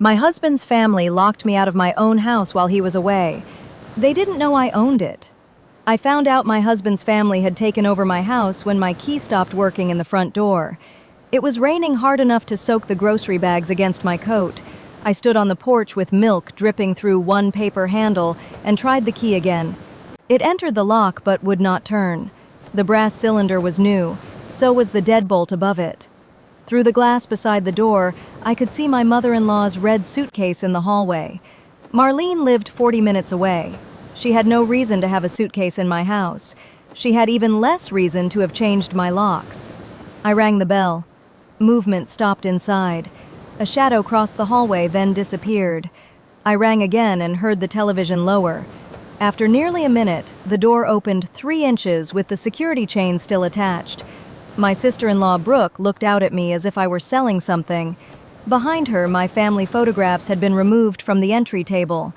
My husband's family locked me out of my own house while he was away. They didn't know I owned it. I found out my husband's family had taken over my house when my key stopped working in the front door. It was raining hard enough to soak the grocery bags against my coat. I stood on the porch with milk dripping through one paper handle and tried the key again. It entered the lock but would not turn. The brass cylinder was new, so was the deadbolt above it. Through the glass beside the door, I could see my mother-in-law's red suitcase in the hallway. Marlene lived 40 minutes away. She had no reason to have a suitcase in my house. She had even less reason to have changed my locks. I rang the bell. Movement stopped inside. A shadow crossed the hallway, then disappeared. I rang again and heard the television lower. After nearly a minute, the door opened 3 inches with the security chain still attached. My sister-in-law Brooke looked out at me as if I were selling something. Behind her, my family photographs had been removed from the entry table.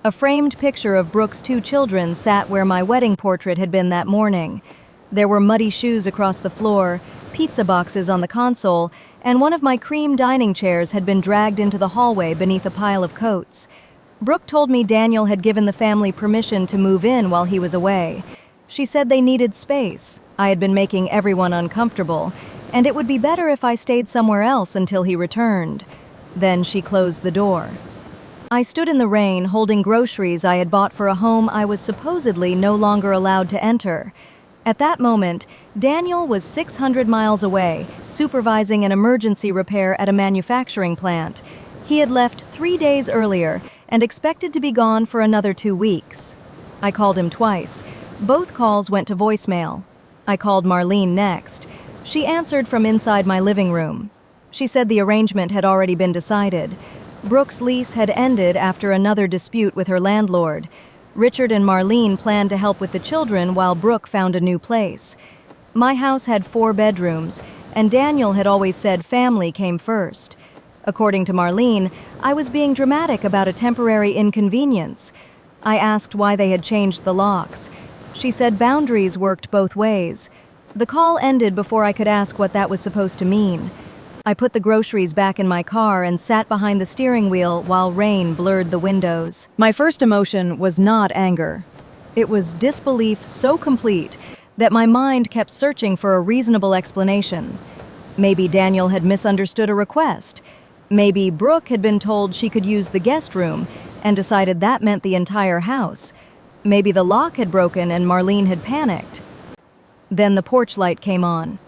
A framed picture of Brooke's 2 children sat where my wedding portrait had been that morning. There were muddy shoes across the floor, pizza boxes on the console, and one of my cream dining chairs had been dragged into the hallway beneath a pile of coats. Brooke told me Daniel had given the family permission to move in while he was away. She said they needed space. I had been making everyone uncomfortable, and it would be better if I stayed somewhere else until he returned. Then she closed the door. I stood in the rain holding groceries I had bought for a home I was supposedly no longer allowed to enter. At that moment, Daniel was 600 miles away, supervising an emergency repair at a manufacturing plant. He had left 3 days earlier and expected to be gone for another 2 weeks. I called him twice. Both calls went to voicemail. I called Marlene next. She answered from inside my living room. She said the arrangement had already been decided. Brooke's lease had ended after another dispute with her landlord. Richard and Marlene planned to help with the children while Brooke found a new place. My house had 4 bedrooms, and Daniel had always said family came first. According to Marlene, I was being dramatic about a temporary inconvenience. I asked why they had changed the locks. She said boundaries worked both ways. The call ended before I could ask what that was supposed to mean. I put the groceries back in my car and sat behind the steering wheel while rain blurred the windows. My first emotion was not anger. It was disbelief so complete that my mind kept searching for a reasonable explanation. Maybe Daniel had misunderstood a request. Maybe Brooke had been told she could use the guest room and decided that meant the entire house. Maybe the lock had broken and Marlene had panicked. Then the porch light came on.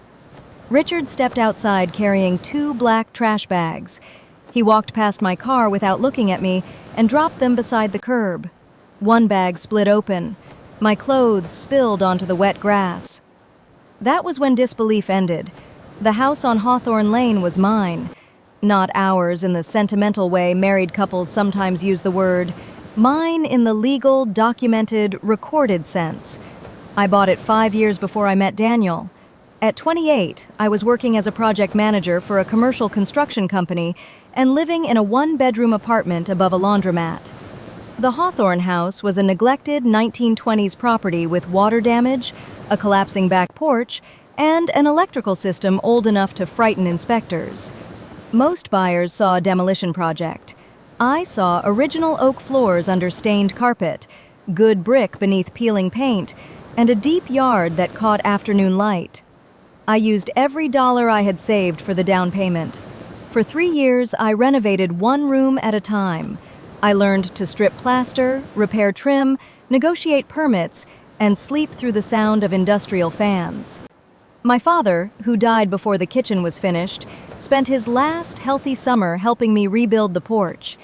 Richard stepped outside carrying 2 black trash bags. He walked past my car without looking at me and dropped them beside the curb. One bag split open. My clothes spilled onto the wet grass. That was when disbelief ended. The house on Hawthorne Lane was mine. Not ours in the sentimental way married couples sometimes use the word. Mine in the legal, documented, recorded sense. I bought it 5 years before I met Daniel. At 28, I was working as a project manager for a commercial construction company and living in a 1-bedroom apartment above a laundromat. The Hawthorne house was a neglected 1920s property with water damage, a collapsing back porch, and an electrical system old enough to frighten inspectors. Most buyers saw a demolition project. I saw original oak floors under stained carpet, good brick beneath peeling paint, and a deep yard that caught afternoon light. I used every dollar I had saved for the down payment. For 3 years, I renovated 1 room at a time. I learned to strip plaster, repair trim, negotiate permits, and sleep through the sound of industrial fans. My father, who died before the kitchen was finished, spent his last healthy summer helping me rebuild the porch.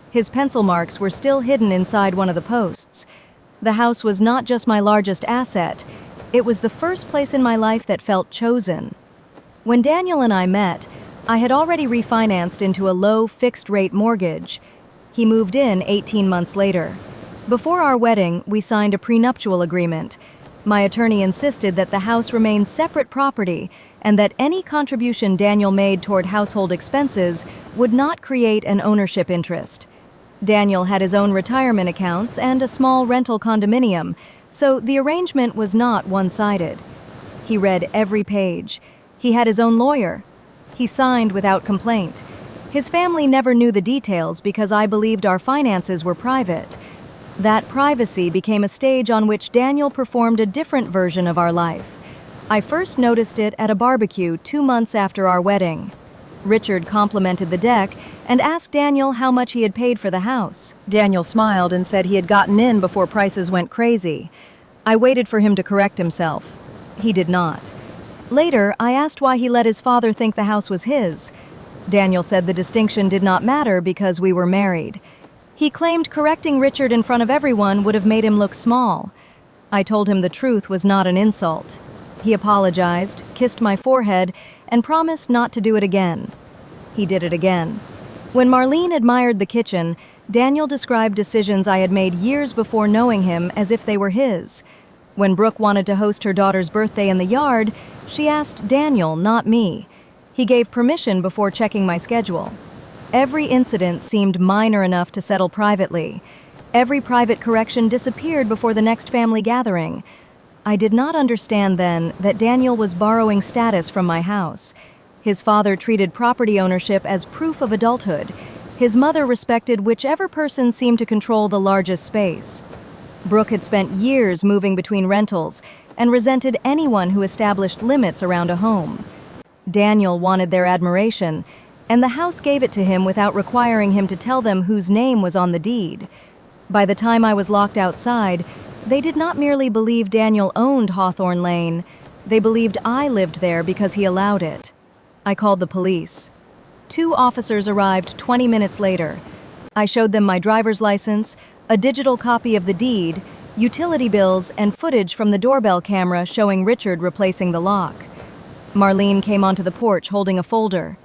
His pencil marks were still hidden inside one of the posts. The house was not just my largest asset. It was the first place in my life that felt chosen. When Daniel and I met, I had already refinanced into a low fixed-rate mortgage. He moved in 18 months later. Before our wedding, we signed a prenuptial agreement. My attorney insisted that the house remain separate property and that any contribution Daniel made toward household expenses would not create an ownership interest. Daniel had his own retirement accounts and a small rental condominium, so the arrangement was not one-sided. He read every page. He had his own lawyer. He signed without complaint. His family never knew the details because I believed our finances were private. That privacy became a stage on which Daniel performed a different version of our life. I first noticed it at a barbecue 2 months after our wedding. Richard complimented the deck and asked Daniel how much he had paid for the house. Daniel smiled and said he had gotten in before prices went crazy. I waited for him to correct himself. He did not. Later, I asked why he let his father think the house was his. Daniel said the distinction did not matter because we were married. He claimed correcting Richard in front of everyone would have made him look small. I told him the truth was not an insult. He apologized, kissed my forehead, and promised not to do it again. He did it again. When Marlene admired the kitchen, Daniel described decisions I had made years before knowing him as if they were his. When Brooke wanted to host her daughter's birthday in the yard, she asked Daniel, not me. He gave permission before checking my schedule. Every incident seemed minor enough to settle privately. Every private correction disappeared before the next family gathering. I did not understand then that Daniel was borrowing status from my house. His father treated property ownership as proof of adulthood. His mother respected whichever person seemed to control the largest space. Brooke had spent years moving between rentals and resented anyone who established limits around a home. Daniel wanted their admiration, and the house gave it to him without requiring him to tell them whose name was on the deed. By the time I was locked outside, they did not merely believe Daniel owned Hawthorne Lane, they believed I lived there because he allowed it. I called the police. 2 officers arrived 20 minutes later. I showed them my driver's license, a digital copy of the deed, utility bills, and footage from the doorbell camera showing Richard replacing the lock. Marlene came onto the porch holding a folder.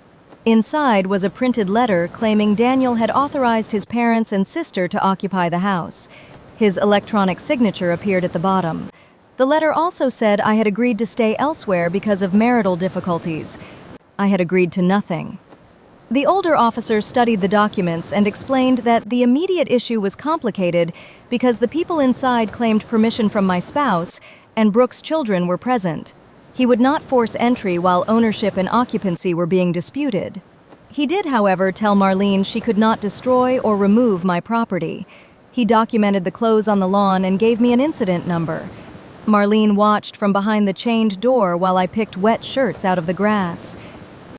Inside was a printed letter claiming Daniel had authorized his parents and sister to occupy the house. His electronic signature appeared at the bottom. The letter also said I had agreed to stay elsewhere because of marital difficulties. I had agreed to nothing. The older officer studied the documents and explained that the immediate issue was complicated because the people inside claimed permission from my spouse and Brooke's children were present. He would not force entry while ownership and occupancy were being disputed. He did, however, tell Marlene she could not destroy or remove my property. He documented the clothes on the lawn and gave me an incident number. Marlene watched from behind the chained door while I picked wet shirts out of the grass.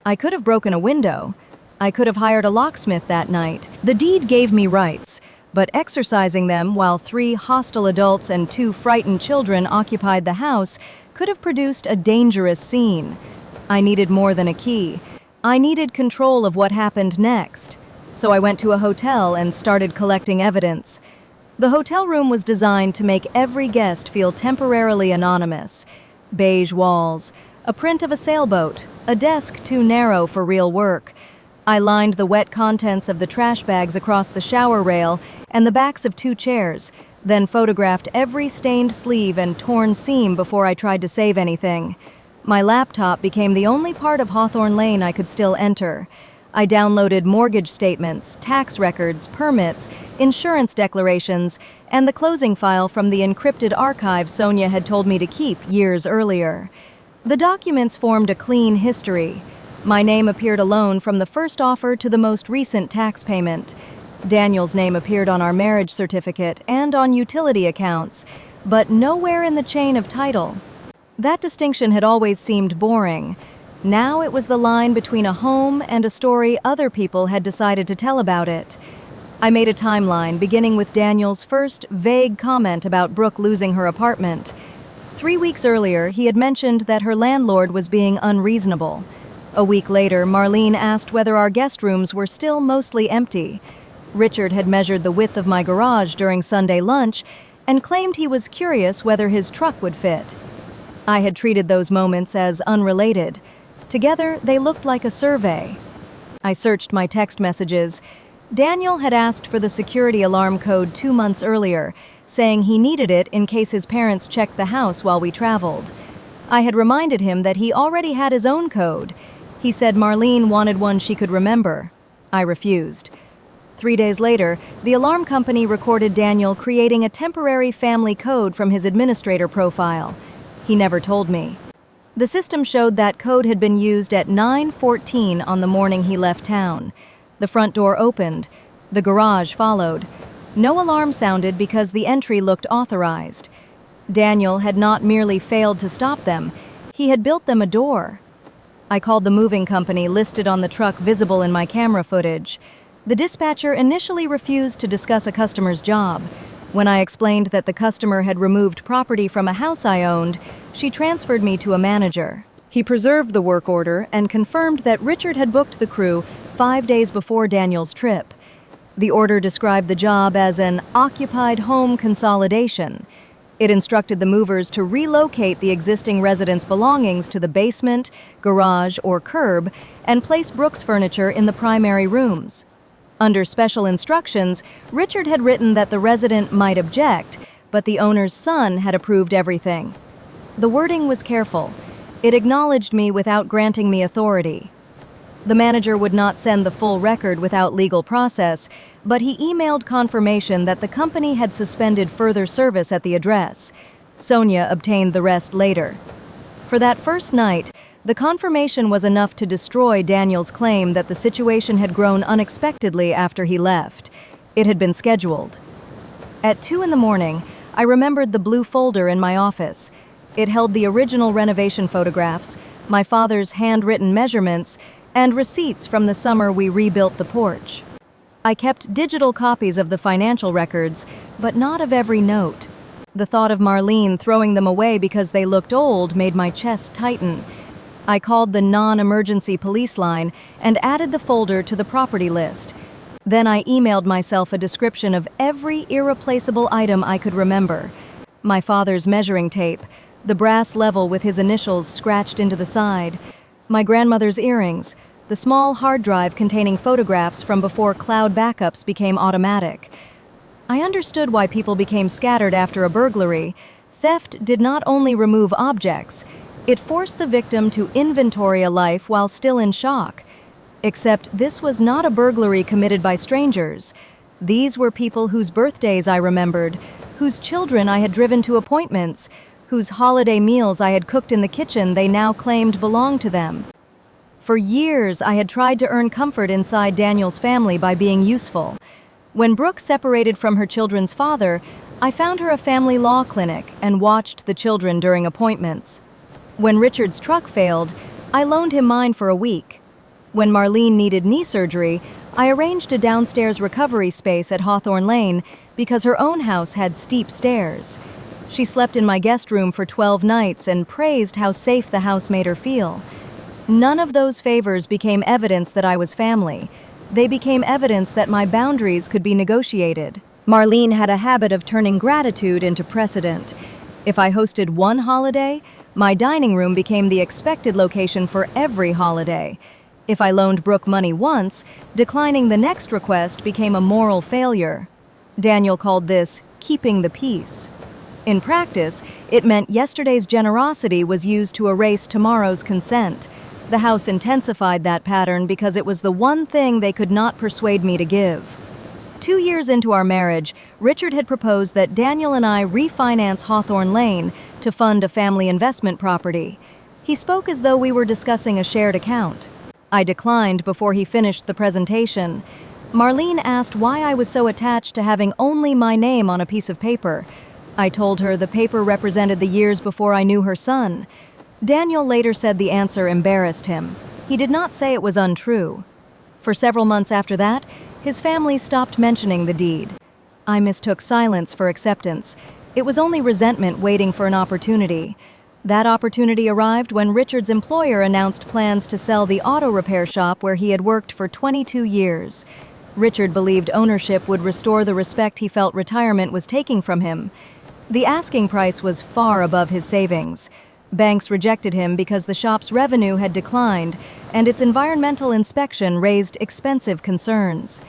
I could have broken a window. I could have hired a locksmith that night. The deed gave me rights, but exercising them while 3 hostile adults and 2 frightened children occupied the house could have produced a dangerous scene. I needed more than a key. I needed control of what happened next. So I went to a hotel and started collecting evidence. The hotel room was designed to make every guest feel temporarily anonymous. Beige walls, a print of a sailboat, a desk too narrow for real work. I lined the wet contents of the trash bags across the shower rail and the backs of 2 chairs, then photographed every stained sleeve and torn seam before I tried to save anything. My laptop became the only part of Hawthorne Lane I could still enter. I downloaded mortgage statements, tax records, permits, insurance declarations, and the closing file from the encrypted archive Sonia had told me to keep years earlier. The documents formed a clean history. My name appeared alone from the first offer to the most recent tax payment. Daniel's name appeared on our marriage certificate and on utility accounts, but nowhere in the chain of title. That distinction had always seemed boring. Now it was the line between a home and a story other people had decided to tell about it. I made a timeline beginning with Daniel's first vague comment about Brooke losing her apartment. 3 weeks earlier, he had mentioned that her landlord was being unreasonable. A week later, Marlene asked whether our guest rooms were still mostly empty. Richard had measured the width of my garage during Sunday lunch and claimed he was curious whether his truck would fit. I had treated those moments as unrelated. Together, they looked like a survey. I searched my text messages. Daniel had asked for the security alarm code 2 months earlier, saying he needed it in case his parents checked the house while we traveled. I had reminded him that he already had his own code. He said Marlene wanted one she could remember. I refused. 3 days later, the alarm company recorded Daniel creating a temporary family code from his administrator profile. He never told me. The system showed that code had been used at 9:14 on the morning he left town. The front door opened. The garage followed. No alarm sounded because the entry looked authorized. Daniel had not merely failed to stop them, he had built them a door. I called the moving company listed on the truck visible in my camera footage. The dispatcher initially refused to discuss a customer's job. When I explained that the customer had removed property from a house I owned, she transferred me to a manager. He preserved the work order and confirmed that Richard had booked the crew 5 days before Daniel's trip. The order described the job as an occupied home consolidation. It instructed the movers to relocate the existing residents' belongings to the basement, garage, or curb and place Brooks' furniture in the primary rooms. Under special instructions, Richard had written that the resident might object, but the owner's son had approved everything. The wording was careful. It acknowledged me without granting me authority. The manager would not send the full record without legal process, but he emailed confirmation that the company had suspended further service at the address. Sonia obtained the rest later. For that first night, the confirmation was enough to destroy Daniel's claim that the situation had grown unexpectedly after he left. It had been scheduled. At 2 a.m, I remembered the blue folder in my office. It held the original renovation photographs, my father's handwritten measurements, and receipts from the summer we rebuilt the porch. I kept digital copies of the financial records, but not of every note. The thought of Marlene throwing them away because they looked old made my chest tighten. I called the non-emergency police line and added the folder to the property list. Then I emailed myself a description of every irreplaceable item I could remember. My father's measuring tape, the brass level with his initials scratched into the side, my grandmother's earrings, the small hard drive containing photographs from before cloud backups became automatic. I understood why people became scattered after a burglary. Theft did not only remove objects, it forced the victim to inventory a life while still in shock. Except this was not a burglary committed by strangers. These were people whose birthdays I remembered, whose children I had driven to appointments, whose holiday meals I had cooked in the kitchen they now claimed belonged to them. For years, I had tried to earn comfort inside Daniel's family by being useful. When Brooke separated from her children's father, I found her a family law clinic and watched the children during appointments. When Richard's truck failed, I loaned him mine for a week. When Marlene needed knee surgery, I arranged a downstairs recovery space at Hawthorne Lane because her own house had steep stairs. She slept in my guest room for 12 nights and praised how safe the house made her feel. None of those favors became evidence that I was family. They became evidence that my boundaries could be negotiated. Marlene had a habit of turning gratitude into precedent. If I hosted one holiday, my dining room became the expected location for every holiday. If I loaned Brooke money once, declining the next request became a moral failure. Daniel called this keeping the peace. In practice, it meant yesterday's generosity was used to erase tomorrow's consent. The house intensified that pattern because it was the one thing they could not persuade me to give. 2 years into our marriage, Richard had proposed that Daniel and I refinance Hawthorne Lane to fund a family investment property. He spoke as though we were discussing a shared account. I declined before he finished the presentation. Marlene asked why I was so attached to having only my name on a piece of paper. I told her the paper represented the years before I knew her son. Daniel later said the answer embarrassed him. He did not say it was untrue. For several months after that, his family stopped mentioning the deed. I mistook silence for acceptance. It was only resentment waiting for an opportunity. That opportunity arrived when Richard's employer announced plans to sell the auto repair shop where he had worked for 22 years. Richard believed ownership would restore the respect he felt retirement was taking from him. The asking price was far above his savings. Banks rejected him because the shop's revenue had declined, and its environmental inspection raised expensive concerns.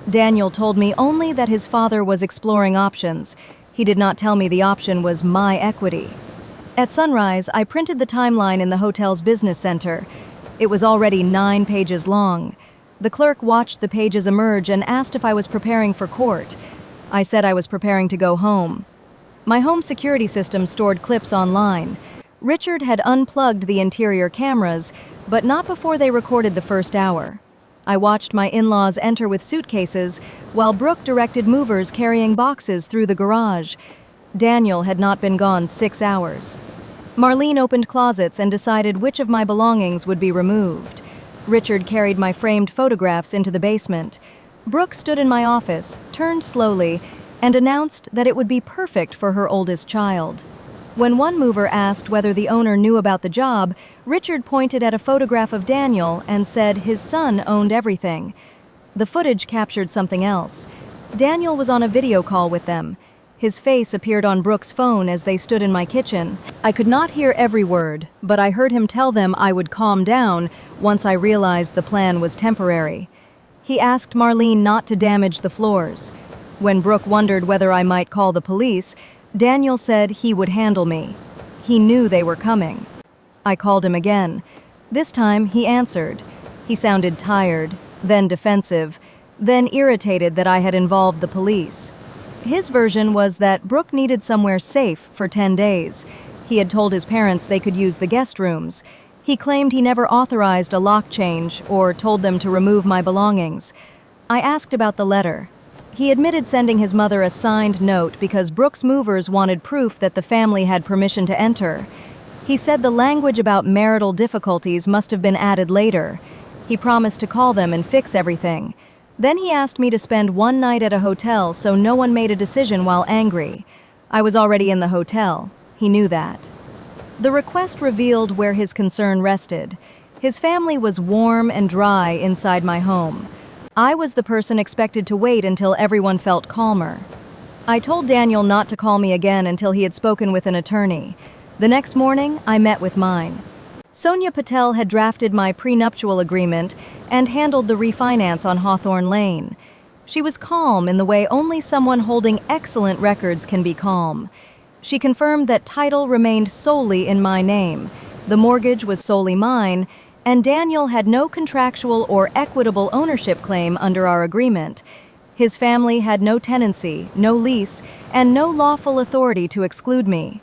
Daniel told me only that his father was exploring options. He did not tell me the option was my equity. At sunrise, I printed the timeline in the hotel's business center. It was already 9 pages long. The clerk watched the pages emerge and asked if I was preparing for court. I said I was preparing to go home. My home security system stored clips online. Richard had unplugged the interior cameras, but not before they recorded the first hour. I watched my in-laws enter with suitcases, while Brooke directed movers carrying boxes through the garage. Daniel had not been gone 6 hours. Marlene opened closets and decided which of my belongings would be removed. Richard carried my framed photographs into the basement. Brooke stood in my office, turned slowly, and announced that it would be perfect for her oldest child. When one mover asked whether the owner knew about the job, Richard pointed at a photograph of Daniel and said his son owned everything. The footage captured something else. Daniel was on a video call with them. His face appeared on Brooke's phone as they stood in my kitchen. I could not hear every word, but I heard him tell them I would calm down once I realized the plan was temporary. He asked Marlene not to damage the floors. When Brooke wondered whether I might call the police, Daniel said he would handle me. He knew they were coming. I called him again. This time, he answered. He sounded tired, then defensive, then irritated that I had involved the police. His version was that Brooke needed somewhere safe for 10 days. He had told his parents they could use the guest rooms. He claimed he never authorized a lock change or told them to remove my belongings. I asked about the letter. He admitted sending his mother a signed note because Brooke's movers wanted proof that the family had permission to enter. He said the language about marital difficulties must have been added later. He promised to call them and fix everything. Then he asked me to spend one night at a hotel so no one made a decision while angry. I was already in the hotel. He knew that. The request revealed where his concern rested. His family was warm and dry inside my home. I was the person expected to wait until everyone felt calmer. I told Daniel not to call me again until he had spoken with an attorney. The next morning, I met with mine. Sonia Patel had drafted my prenuptial agreement and handled the refinance on Hawthorne Lane. She was calm in the way only someone holding excellent records can be calm. She confirmed that title remained solely in my name, the mortgage was solely mine, and Daniel had no contractual or equitable ownership claim under our agreement. His family had no tenancy, no lease, and no lawful authority to exclude me.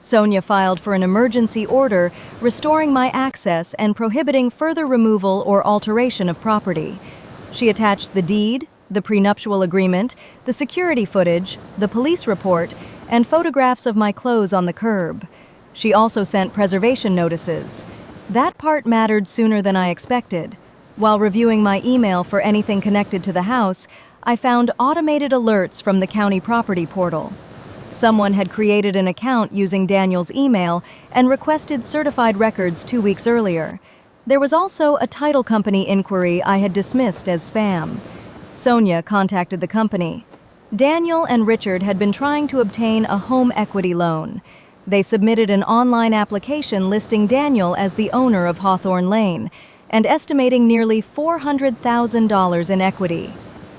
Sonia filed for an emergency order restoring my access and prohibiting further removal or alteration of property. She attached the deed, the prenuptial agreement, the security footage, the police report, and photographs of my clothes on the curb. She also sent preservation notices. That part mattered sooner than I expected. While reviewing my email for anything connected to the house, I found automated alerts from the county property portal. Someone had created an account using Daniel's email and requested certified records 2 weeks earlier. There was also a title company inquiry I had dismissed as spam. Sonia contacted the company. Daniel and Richard had been trying to obtain a home equity loan. They submitted an online application listing Daniel as the owner of Hawthorne Lane and estimating nearly $400,000 in equity.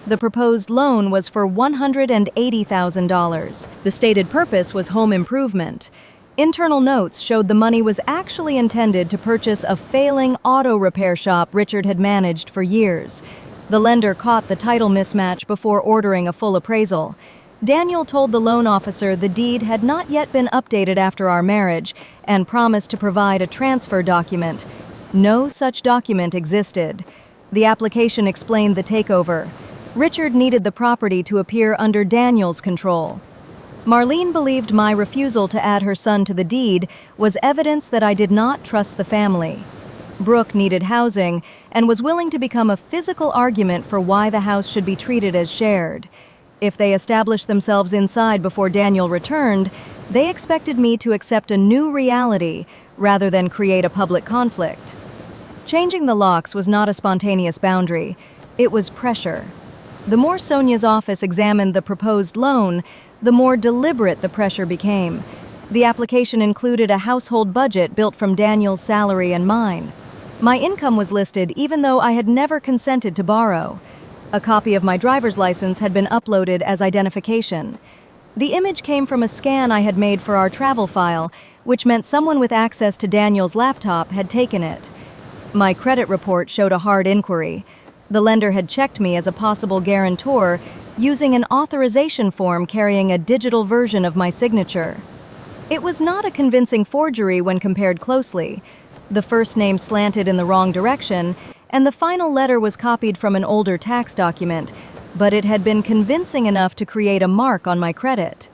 The proposed loan was for $180,000. The stated purpose was home improvement. Internal notes showed the money was actually intended to purchase a failing auto repair shop Richard had managed for years. The lender caught the title mismatch before ordering a full appraisal. Daniel told the loan officer the deed had not yet been updated after our marriage and promised to provide a transfer document. No such document existed. The application explained the takeover. Richard needed the property to appear under Daniel's control. Marlene believed my refusal to add her son to the deed was evidence that I did not trust the family. Brooke needed housing and was willing to become a physical argument for why the house should be treated as shared. If they established themselves inside before Daniel returned, they expected me to accept a new reality rather than create a public conflict. Changing the locks was not a spontaneous boundary. It was pressure. The more Sonia's office examined the proposed loan, the more deliberate the pressure became. The application included a household budget built from Daniel's salary and mine. My income was listed even though I had never consented to borrow. A copy of my driver's license had been uploaded as identification. The image came from a scan I had made for our travel file, which meant someone with access to Daniel's laptop had taken it. My credit report showed a hard inquiry. The lender had checked me as a possible guarantor using an authorization form carrying a digital version of my signature. It was not a convincing forgery when compared closely. The first name slanted in the wrong direction, and the final letter was copied from an older tax document, but it had been convincing enough to create a mark on my credit.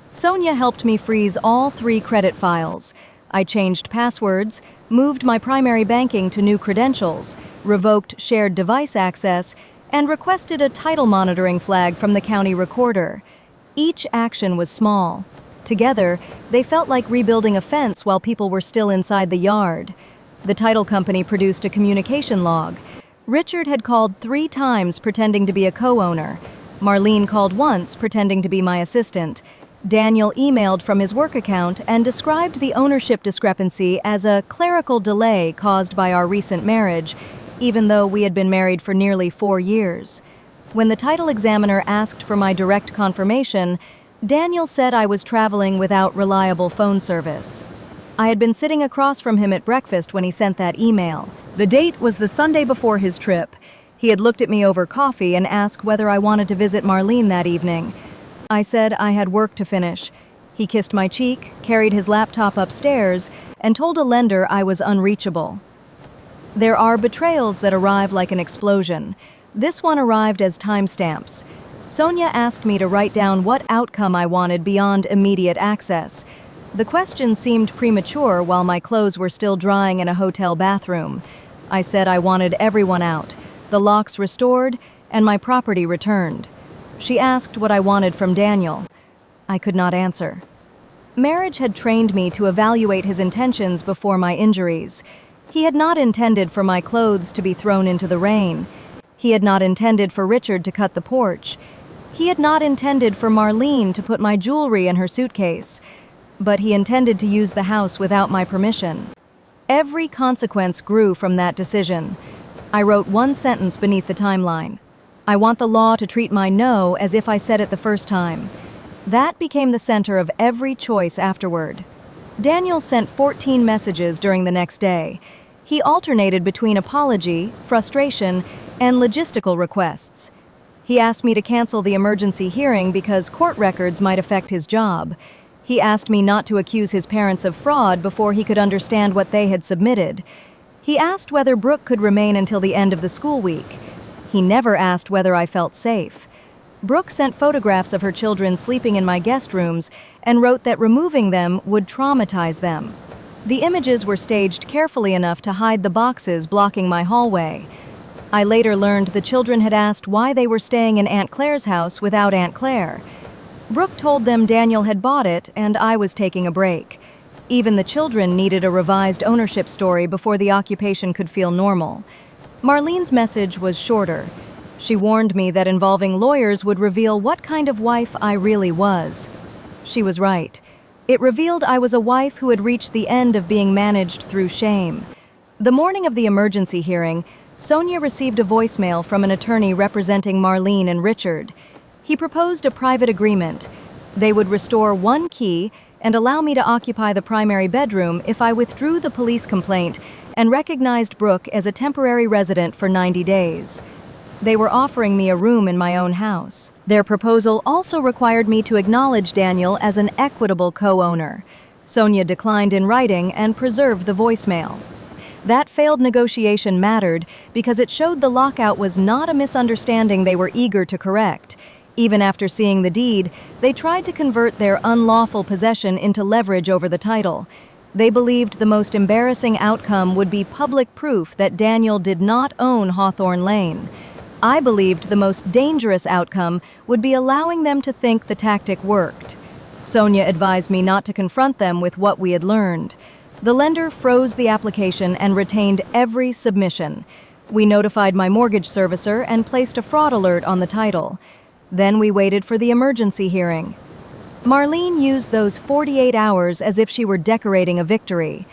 Sonia helped me freeze all 3 credit files. I changed passwords, moved my primary banking to new credentials, revoked shared device access, and requested a title monitoring flag from the county recorder. Each action was small. Together, they felt like rebuilding a fence while people were still inside the yard. The title company produced a communication log. Richard had called 3 times pretending to be a co-owner. Marlene called once pretending to be my assistant. Daniel emailed from his work account and described the ownership discrepancy as a clerical delay caused by our recent marriage, even though we had been married for nearly 4 years. When the title examiner asked for my direct confirmation, Daniel said I was traveling without reliable phone service. I had been sitting across from him at breakfast when he sent that email. The date was the Sunday before his trip. He had looked at me over coffee and asked whether I wanted to visit Marlene that evening. I said I had work to finish. He kissed my cheek, carried his laptop upstairs, and told a lender I was unreachable. There are betrayals that arrive like an explosion. This one arrived as timestamps. Sonia asked me to write down what outcome I wanted beyond immediate access. The question seemed premature while my clothes were still drying in a hotel bathroom. I said I wanted everyone out, the locks restored, and my property returned. She asked what I wanted from Daniel. I could not answer. Marriage had trained me to evaluate his intentions before my injuries. He had not intended for my clothes to be thrown into the rain. He had not intended for Richard to cut the porch. He had not intended for Marlene to put my jewelry in her suitcase. But he intended to use the house without my permission. Every consequence grew from that decision. I wrote one sentence beneath the timeline. I want the law to treat my no as if I said it the first time. That became the center of every choice afterward. Daniel sent 14 messages during the next day. He alternated between apology, frustration, and logistical requests. He asked me to cancel the emergency hearing because court records might affect his job. He asked me not to accuse his parents of fraud before he could understand what they had submitted. He asked whether Brooke could remain until the end of the school week. He never asked whether I felt safe. Brooke sent photographs of her children sleeping in my guest rooms and wrote that removing them would traumatize them. The images were staged carefully enough to hide the boxes blocking my hallway. I later learned the children had asked why they were staying in Aunt Claire's house without Aunt Claire. Brooke told them Daniel had bought it and I was taking a break. Even the children needed a revised ownership story before the occupation could feel normal. Marlene's message was shorter. She warned me that involving lawyers would reveal what kind of wife I really was. She was right. It revealed I was a wife who had reached the end of being managed through shame. The morning of the emergency hearing, Sonia received a voicemail from an attorney representing Marlene and Richard. He proposed a private agreement. They would restore one key and allow me to occupy the primary bedroom if I withdrew the police complaint and recognized Brooke as a temporary resident for 90 days. They were offering me a room in my own house. Their proposal also required me to acknowledge Daniel as an equitable co-owner. Sonia declined in writing and preserved the voicemail. That failed negotiation mattered because it showed the lockout was not a misunderstanding they were eager to correct. Even after seeing the deed, they tried to convert their unlawful possession into leverage over the title. They believed the most embarrassing outcome would be public proof that Daniel did not own Hawthorne Lane. I believed the most dangerous outcome would be allowing them to think the tactic worked. Sonia advised me not to confront them with what we had learned. The lender froze the application and retained every submission. We notified my mortgage servicer and placed a fraud alert on the title. Then we waited for the emergency hearing. Marlene used those 48 hours as if she were decorating a victory.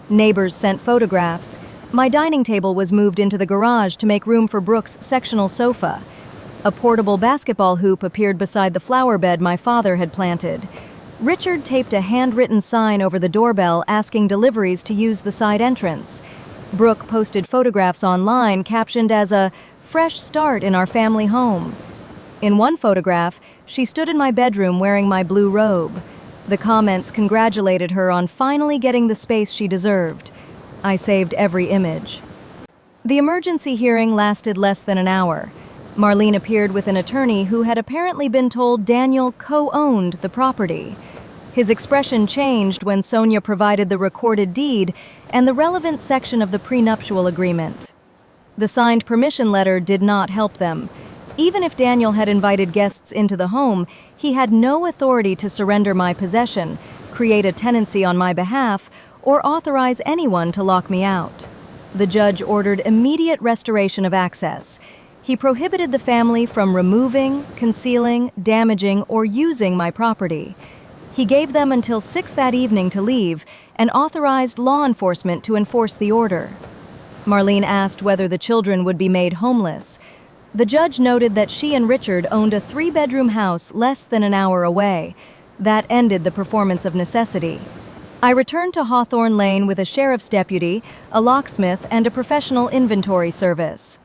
Neighbors sent photographs. My dining table was moved into the garage to make room for Brooke's sectional sofa. A portable basketball hoop appeared beside the flower bed my father had planted. Richard taped a handwritten sign over the doorbell asking deliveries to use the side entrance. Brooke posted photographs online captioned as a fresh start in our family home. In one photograph, she stood in my bedroom wearing my blue robe. The comments congratulated her on finally getting the space she deserved. I saved every image. The emergency hearing lasted less than an hour. Marlene appeared with an attorney who had apparently been told Daniel co-owned the property. His expression changed when Sonia provided the recorded deed and the relevant section of the prenuptial agreement. The signed permission letter did not help them. Even if Daniel had invited guests into the home, he had no authority to surrender my possession, create a tenancy on my behalf, or authorize anyone to lock me out. The judge ordered immediate restoration of access. He prohibited the family from removing, concealing, damaging, or using my property. He gave them until 6 that evening to leave and authorized law enforcement to enforce the order. Marlene asked whether the children would be made homeless. The judge noted that she and Richard owned a 3-bedroom house less than an hour away. That ended the performance of necessity. I returned to Hawthorne Lane with a sheriff's deputy, a locksmith, and a professional inventory service.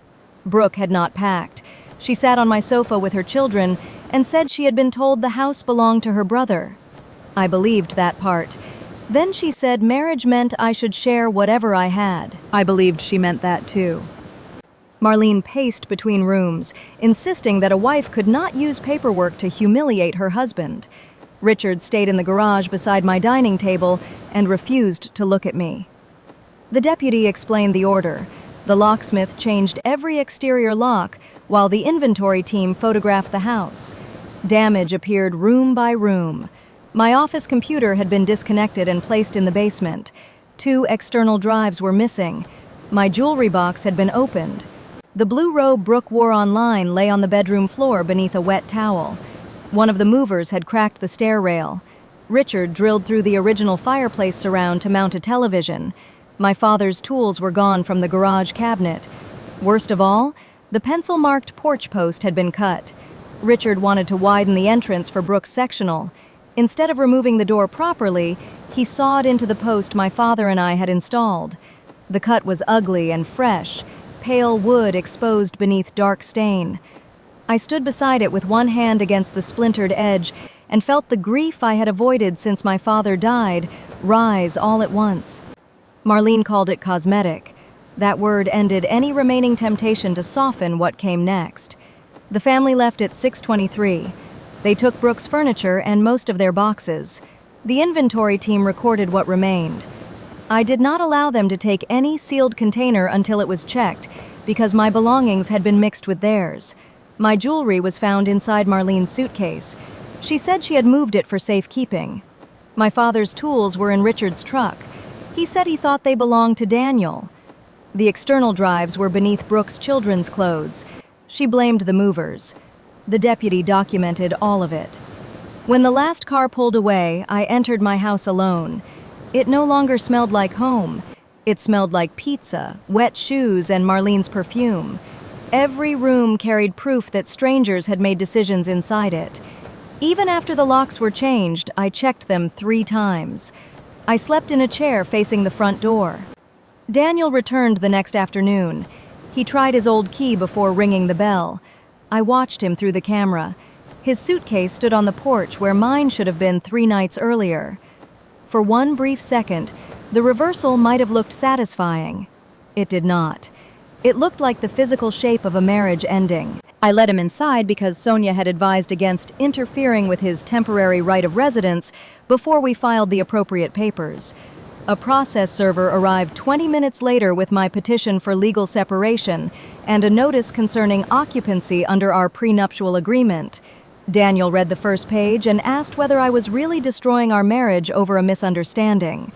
Brooke had not packed. She sat on my sofa with her children and said she had been told the house belonged to her brother. I believed that part. Then she said marriage meant I should share whatever I had. I believed she meant that too. Marlene paced between rooms, insisting that a wife could not use paperwork to humiliate her husband. Richard stayed in the garage beside my dining table and refused to look at me. The deputy explained the order. The locksmith changed every exterior lock, while the inventory team photographed the house. Damage appeared room by room. My office computer had been disconnected and placed in the basement. 2 external drives were missing. My jewelry box had been opened. The blue robe Brooke wore online lay on the bedroom floor beneath a wet towel. One of the movers had cracked the stair rail. Richard drilled through the original fireplace surround to mount a television. My father's tools were gone from the garage cabinet. Worst of all, the pencil-marked porch post had been cut. Richard wanted to widen the entrance for Brooke's sectional. Instead of removing the door properly, he sawed into the post my father and I had installed. The cut was ugly and fresh, pale wood exposed beneath dark stain. I stood beside it with one hand against the splintered edge and felt the grief I had avoided since my father died rise all at once. Marlene called it cosmetic. That word ended any remaining temptation to soften what came next. The family left at 6:23. They took Brooke's furniture and most of their boxes. The inventory team recorded what remained. I did not allow them to take any sealed container until it was checked, because my belongings had been mixed with theirs. My jewelry was found inside Marlene's suitcase. She said she had moved it for safekeeping. My father's tools were in Richard's truck. He said he thought they belonged to Daniel. The external drives were beneath Brooke's children's clothes. She blamed the movers. The deputy documented all of it. When the last car pulled away, I entered my house alone. It no longer smelled like home. It smelled like pizza, wet shoes, and Marlene's perfume. Every room carried proof that strangers had made decisions inside it. Even after the locks were changed, I checked them 3 times. I slept in a chair facing the front door. Daniel returned the next afternoon. He tried his old key before ringing the bell. I watched him through the camera. His suitcase stood on the porch where mine should have been 3 nights earlier. For one brief second, the reversal might have looked satisfying. It did not. It looked like the physical shape of a marriage ending. I let him inside because Sonia had advised against interfering with his temporary right of residence before we filed the appropriate papers. A process server arrived 20 minutes later with my petition for legal separation and a notice concerning occupancy under our prenuptial agreement. Daniel read the first page and asked whether I was really destroying our marriage over a misunderstanding.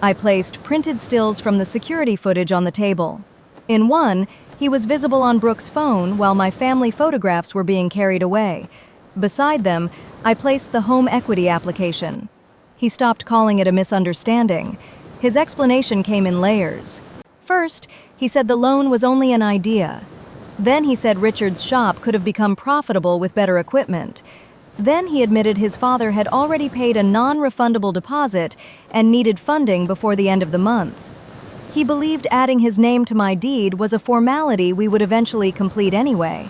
I placed printed stills from the security footage on the table. In one, he was visible on Brooke's phone while my family photographs were being carried away. Beside them, I placed the home equity application. He stopped calling it a misunderstanding. His explanation came in layers. First, he said the loan was only an idea. Then he said Richard's shop could have become profitable with better equipment. Then he admitted his father had already paid a non-refundable deposit and needed funding before the end of the month. He believed adding his name to my deed was a formality we would eventually complete anyway.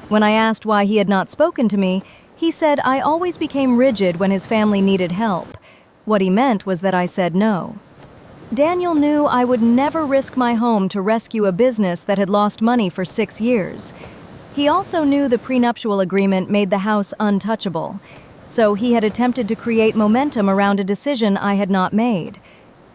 When I asked why he had not spoken to me, he said I always became rigid when his family needed help. What he meant was that I said no. Daniel knew I would never risk my home to rescue a business that had lost money for 6 years. He also knew the prenuptial agreement made the house untouchable, so he had attempted to create momentum around a decision I had not made.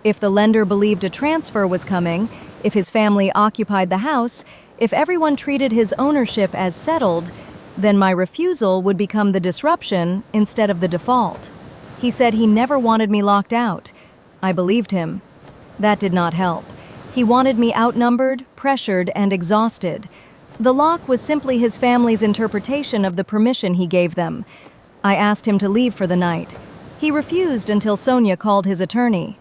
If the lender believed a transfer was coming, if his family occupied the house, if everyone treated his ownership as settled, then my refusal would become the disruption instead of the default. He said he never wanted me locked out. I believed him. That did not help. He wanted me outnumbered, pressured, and exhausted. The lock was simply his family's interpretation of the permission he gave them. I asked him to leave for the night. He refused until Sonia called his attorney.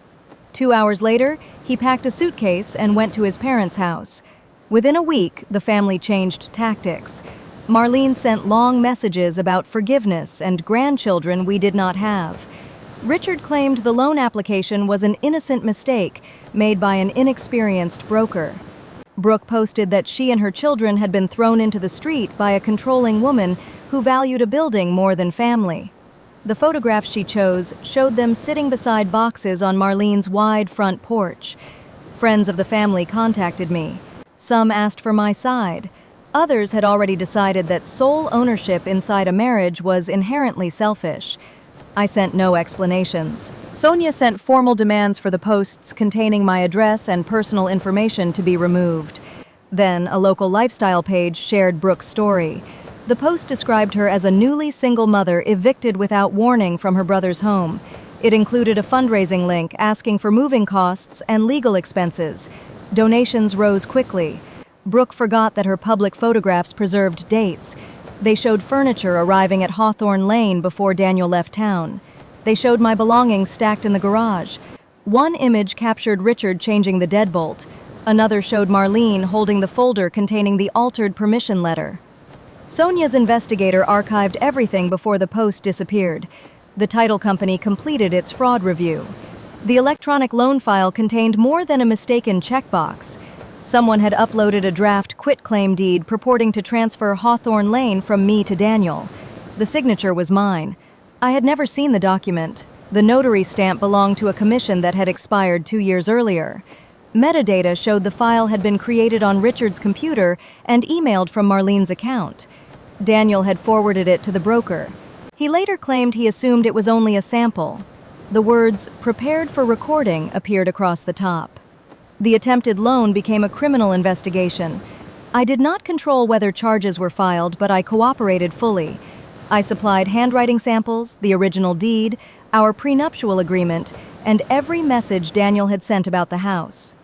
2 hours later, he packed a suitcase and went to his parents' house. Within a week, the family changed tactics. Marlene sent long messages about forgiveness and grandchildren we did not have. Richard claimed the loan application was an innocent mistake made by an inexperienced broker. Brooke posted that she and her children had been thrown into the street by a controlling woman who valued a building more than family. The photographs she chose showed them sitting beside boxes on Marlene's wide front porch. Friends of the family contacted me. Some asked for my side. Others had already decided that sole ownership inside a marriage was inherently selfish. I sent no explanations. Sonia sent formal demands for the posts containing my address and personal information to be removed. Then, a local lifestyle page shared Brooke's story. The post described her as a newly single mother evicted without warning from her brother's home. It included a fundraising link asking for moving costs and legal expenses. Donations rose quickly. Brooke forgot that her public photographs preserved dates. They showed furniture arriving at Hawthorne Lane before Daniel left town. They showed my belongings stacked in the garage. One image captured Richard changing the deadbolt. Another showed Marlene holding the folder containing the altered permission letter. Sonia's investigator archived everything before the post disappeared. The title company completed its fraud review. The electronic loan file contained more than a mistaken checkbox. Someone had uploaded a draft quitclaim deed purporting to transfer Hawthorne Lane from me to Daniel. The signature was mine. I had never seen the document. The notary stamp belonged to a commission that had expired 2 years earlier. Metadata showed the file had been created on Richard's computer and emailed from Marlene's account. Daniel had forwarded it to the broker. He later claimed he assumed it was only a sample. The words, "prepared for recording," appeared across the top. The attempted loan became a criminal investigation. I did not control whether charges were filed, but I cooperated fully. I supplied handwriting samples, the original deed, our prenuptial agreement, and every message Daniel had sent about the house.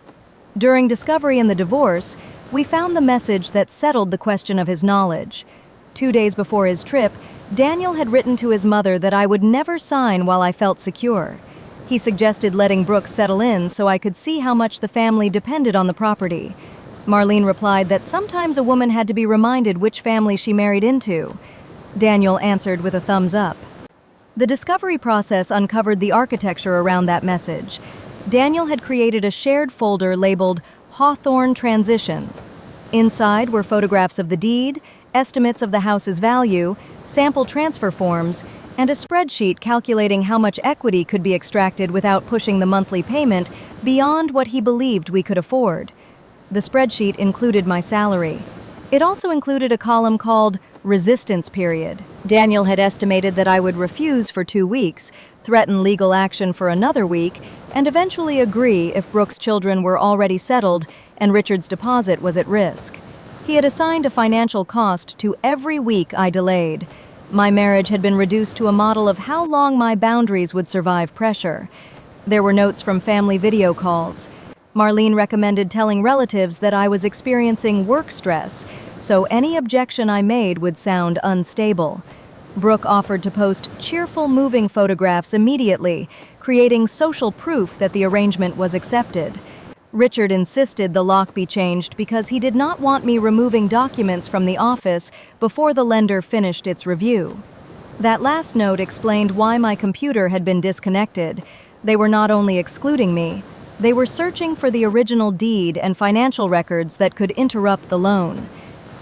During discovery in the divorce, we found the message that settled the question of his knowledge. 2 days before his trip, Daniel had written to his mother that I would never sign while I felt secure. He suggested letting Brooke settle in so I could see how much the family depended on the property. Marlene replied that sometimes a woman had to be reminded which family she married into. Daniel answered with a thumbs up. The discovery process uncovered the architecture around that message. Daniel had created a shared folder labeled Hawthorne Transition. Inside were photographs of the deed, estimates of the house's value, sample transfer forms, and a spreadsheet calculating how much equity could be extracted without pushing the monthly payment beyond what he believed we could afford. The spreadsheet included my salary. It also included a column called Resistance Period. Daniel had estimated that I would refuse for 2 weeks, threaten legal action for another week, and eventually agree if Brooke's children were already settled and Richard's deposit was at risk. He had assigned a financial cost to every week I delayed. My marriage had been reduced to a model of how long my boundaries would survive pressure. There were notes from family video calls. Marlene recommended telling relatives that I was experiencing work stress, so any objection I made would sound unstable. Brooke offered to post cheerful moving photographs immediately, creating social proof that the arrangement was accepted. Richard insisted the lock be changed because he did not want me removing documents from the office before the lender finished its review. That last note explained why my computer had been disconnected. They were not only excluding me, they were searching for the original deed and financial records that could interrupt the loan.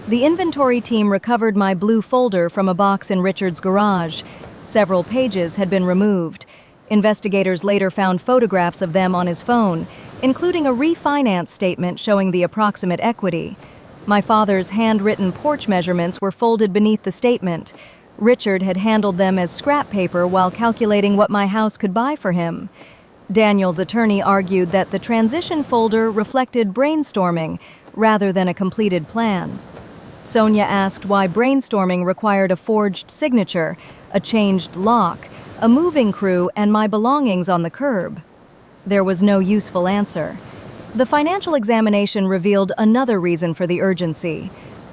The inventory team recovered my blue folder from a box in Richard's garage. Several pages had been removed. Investigators later found photographs of them on his phone, including a refinance statement showing the approximate equity. My father's handwritten porch measurements were folded beneath the statement. Richard had handled them as scrap paper while calculating what my house could buy for him. Daniel's attorney argued that the transition folder reflected brainstorming rather than a completed plan. Sonia asked why brainstorming required a forged signature, a changed lock, a moving crew, and my belongings on the curb. There was no useful answer. The financial examination revealed another reason for the urgency.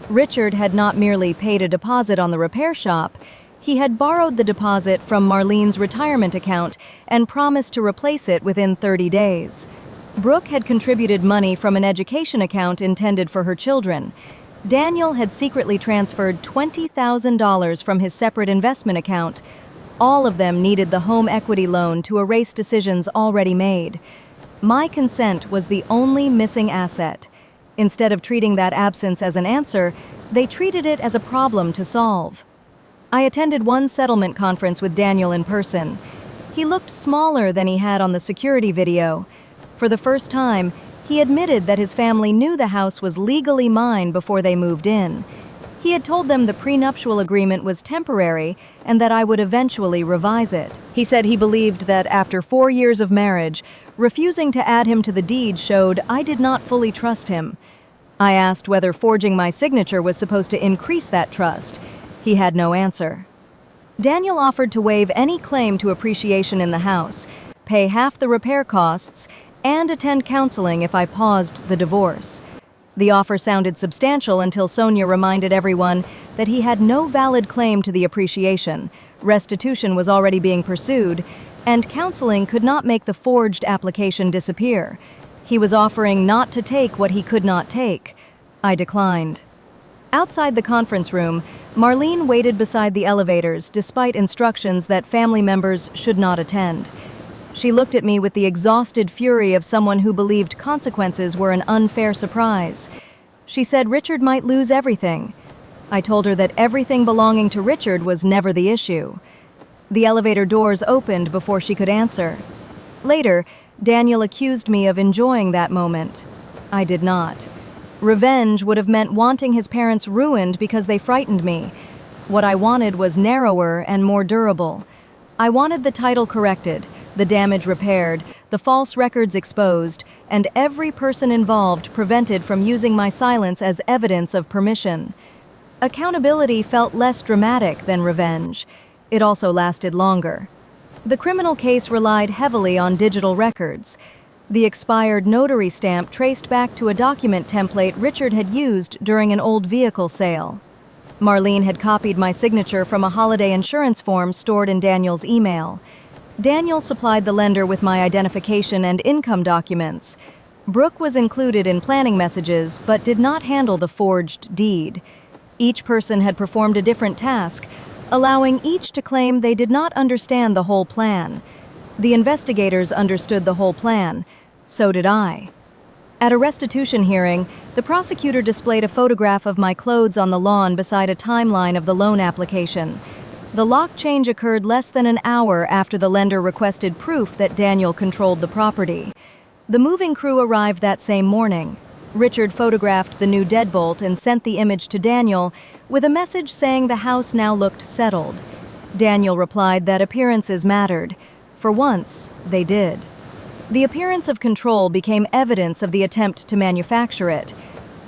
Richard had not merely paid a deposit on the repair shop, he had borrowed the deposit from Marlene's retirement account and promised to replace it within 30 days. Brooke had contributed money from an education account intended for her children. Daniel had secretly transferred $20,000 from his separate investment account. All of them needed the home equity loan to erase decisions already made. My consent was the only missing asset. Instead of treating that absence as an answer, they treated it as a problem to solve. I attended one settlement conference with Daniel in person. He looked smaller than he had on the security video. For the first time, he admitted that his family knew the house was legally mine before they moved in. He had told them the prenuptial agreement was temporary and that I would eventually revise it. He said he believed that after 4 years of marriage, refusing to add him to the deed showed I did not fully trust him. I asked whether forging my signature was supposed to increase that trust. He had no answer. Daniel offered to waive any claim to appreciation in the house, pay half the repair costs, and attend counseling if I paused the divorce. The offer sounded substantial until Sonia reminded everyone that he had no valid claim to the appreciation, restitution was already being pursued, and counseling could not make the forged application disappear. He was offering not to take what he could not take. I declined. Outside the conference room, Marlene waited beside the elevators despite instructions that family members should not attend. She looked at me with the exhausted fury of someone who believed consequences were an unfair surprise. She said Richard might lose everything. I told her that everything belonging to Richard was never the issue. The elevator doors opened before she could answer. Later, Daniel accused me of enjoying that moment. I did not. Revenge would have meant wanting his parents ruined because they frightened me. What I wanted was narrower and more durable. I wanted the title corrected, the damage repaired, the false records exposed, and every person involved prevented from using my silence as evidence of permission. Accountability felt less dramatic than revenge. It also lasted longer. The criminal case relied heavily on digital records. The expired notary stamp traced back to a document template Richard had used during an old vehicle sale. Marlene had copied my signature from a holiday insurance form stored in Daniel's email. Daniel supplied the lender with my identification and income documents. Brooke was included in planning messages but did not handle the forged deed. Each person had performed a different task, allowing each to claim they did not understand the whole plan. The investigators understood the whole plan. So did I. At a restitution hearing, the prosecutor displayed a photograph of my clothes on the lawn beside a timeline of the loan application. The lock change occurred less than an hour after the lender requested proof that Daniel controlled the property. The moving crew arrived that same morning. Richard photographed the new deadbolt and sent the image to Daniel with a message saying the house now looked settled. Daniel replied that appearances mattered. For once, they did. The appearance of control became evidence of the attempt to manufacture it.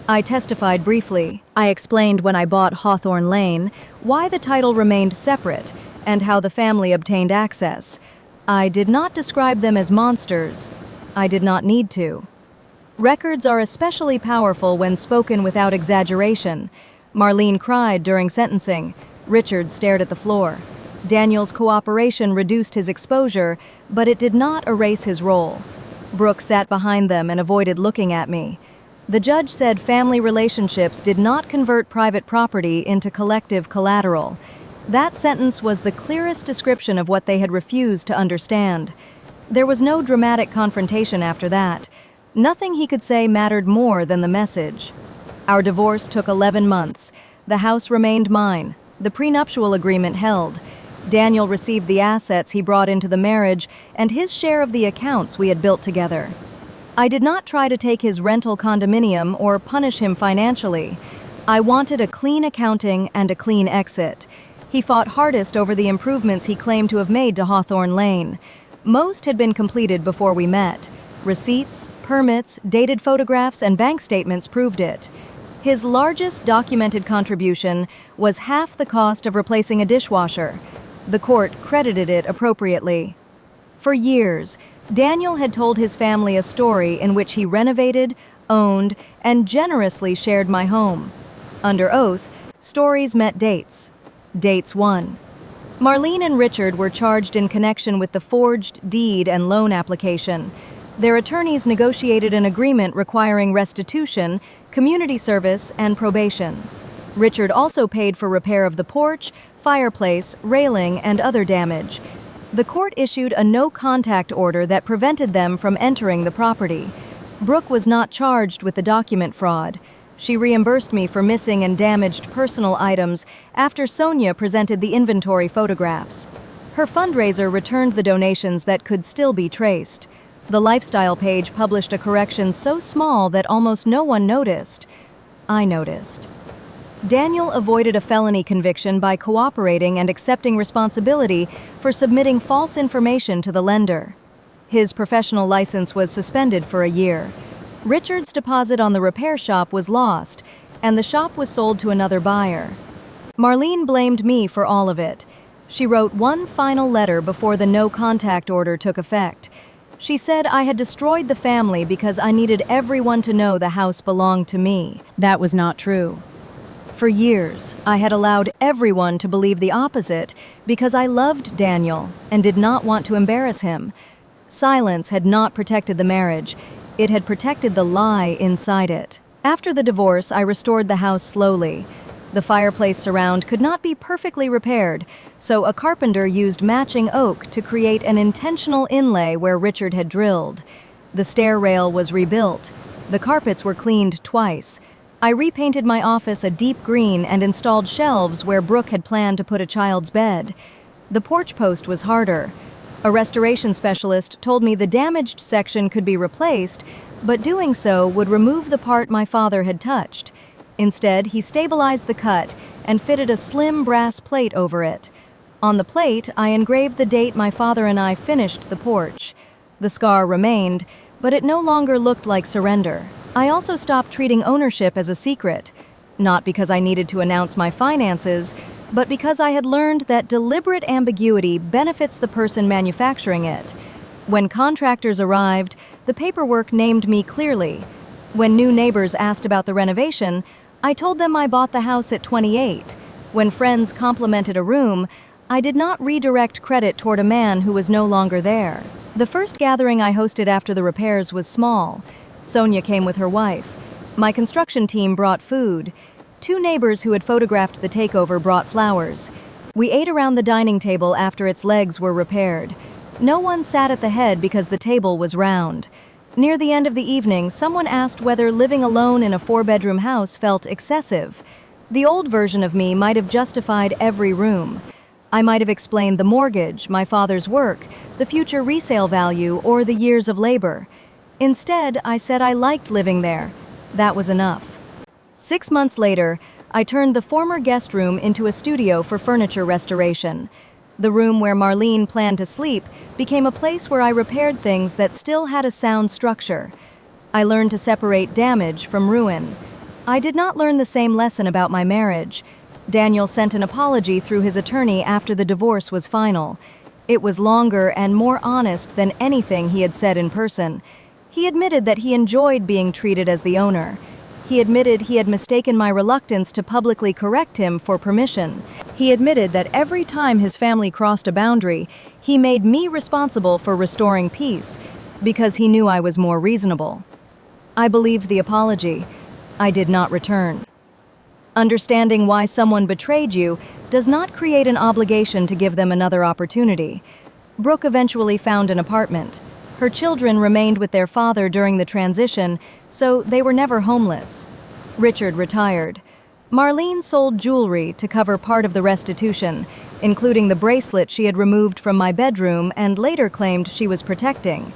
I testified briefly. I explained when I bought Hawthorne Lane why the title remained separate and how the family obtained access. I did not describe them as monsters. I did not need to. Records are especially powerful when spoken without exaggeration. Marlene cried during sentencing. Richard stared at the floor. Daniel's cooperation reduced his exposure, but it did not erase his role. Brooke sat behind them and avoided looking at me. The judge said family relationships did not convert private property into collective collateral. That sentence was the clearest description of what they had refused to understand. There was no dramatic confrontation after that. Nothing he could say mattered more than the message. Our divorce took 11 months. The house remained mine. The prenuptial agreement held. Daniel received the assets he brought into the marriage and his share of the accounts we had built together. I did not try to take his rental condominium or punish him financially. I wanted a clean accounting and a clean exit. He fought hardest over the improvements he claimed to have made to Hawthorne Lane. Most had been completed before we met. Receipts, permits, dated photographs, and bank statements proved it. His largest documented contribution was half the cost of replacing a dishwasher. The court credited it appropriately. For years, Daniel had told his family a story in which he renovated, owned, and generously shared my home. Under oath, stories met dates. Dates 1. Marlene and Richard were charged in connection with the forged deed and loan application. Their attorneys negotiated an agreement requiring restitution, community service, and probation. Richard also paid for repair of the porch, fireplace, railing, and other damage. The court issued a no-contact order that prevented them from entering the property. Brooke was not charged with the document fraud. She reimbursed me for missing and damaged personal items after Sonia presented the inventory photographs. Her fundraiser returned the donations that could still be traced. The lifestyle page published a correction so small that almost no one noticed. I noticed. Daniel avoided a felony conviction by cooperating and accepting responsibility for submitting false information to the lender. His professional license was suspended for a year. Richard's deposit on the repair shop was lost, and the shop was sold to another buyer. Marlene blamed me for all of it. She wrote one final letter before the no-contact order took effect. She said I had destroyed the family because I needed everyone to know the house belonged to me. That was not true. For years, I had allowed everyone to believe the opposite because I loved Daniel and did not want to embarrass him. Silence had not protected the marriage. It had protected the lie inside it. After the divorce, I restored the house slowly. The fireplace surround could not be perfectly repaired, so a carpenter used matching oak to create an intentional inlay where Richard had drilled. The stair rail was rebuilt. The carpets were cleaned twice. I repainted my office a deep green and installed shelves where Brooke had planned to put a child's bed. The porch post was harder. A restoration specialist told me the damaged section could be replaced, but doing so would remove the part my father had touched. Instead, he stabilized the cut and fitted a slim brass plate over it. On the plate, I engraved the date my father and I finished the porch. The scar remained, but it no longer looked like surrender. I also stopped treating ownership as a secret, not because I needed to announce my finances, but because I had learned that deliberate ambiguity benefits the person manufacturing it. When contractors arrived, the paperwork named me clearly. When new neighbors asked about the renovation, I told them I bought the house at 28. When friends complimented a room, I did not redirect credit toward a man who was no longer there. The first gathering I hosted after the repairs was small. Sonia came with her wife. My construction team brought food. 2 neighbors who had photographed the takeover brought flowers. We ate around the dining table after its legs were repaired. No one sat at the head because the table was round. Near the end of the evening, someone asked whether living alone in a 4-bedroom house felt excessive. The old version of me might have justified every room. I might have explained the mortgage, my father's work, the future resale value, or the years of labor. Instead, I said I liked living there. That was enough. 6 months later, I turned the former guest room into a studio for furniture restoration. The room where Marlene planned to sleep became a place where I repaired things that still had a sound structure. I learned to separate damage from ruin. I did not learn the same lesson about my marriage. Daniel sent an apology through his attorney after the divorce was final. It was longer and more honest than anything he had said in person. He admitted that he enjoyed being treated as the owner. He admitted he had mistaken my reluctance to publicly correct him for permission. He admitted that every time his family crossed a boundary, he made me responsible for restoring peace, because he knew I was more reasonable. I believed the apology. I did not return. Understanding why someone betrayed you does not create an obligation to give them another opportunity. Brooke eventually found an apartment. Her children remained with their father during the transition, so they were never homeless. Richard retired. Marlene sold jewelry to cover part of the restitution, including the bracelet she had removed from my bedroom and later claimed she was protecting.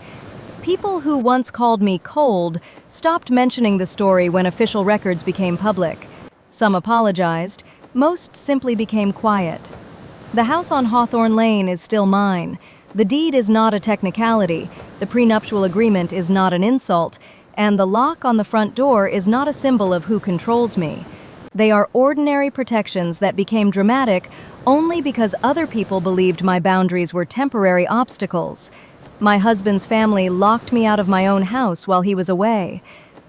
People who once called me cold stopped mentioning the story when official records became public. Some apologized, most simply became quiet. The house on Hawthorne Lane is still mine. The deed is not a technicality, the prenuptial agreement is not an insult, and the lock on the front door is not a symbol of who controls me. They are ordinary protections that became dramatic only because other people believed my boundaries were temporary obstacles. My husband's family locked me out of my own house while he was away.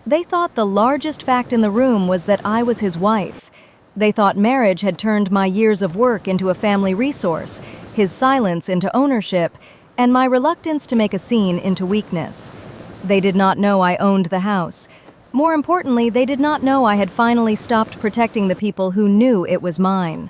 They thought the largest fact in the room was that I was his wife. They thought marriage had turned my years of work into a family resource, his silence into ownership, and my reluctance to make a scene into weakness. They did not know I owned the house. More importantly, they did not know I had finally stopped protecting the people who knew it was mine.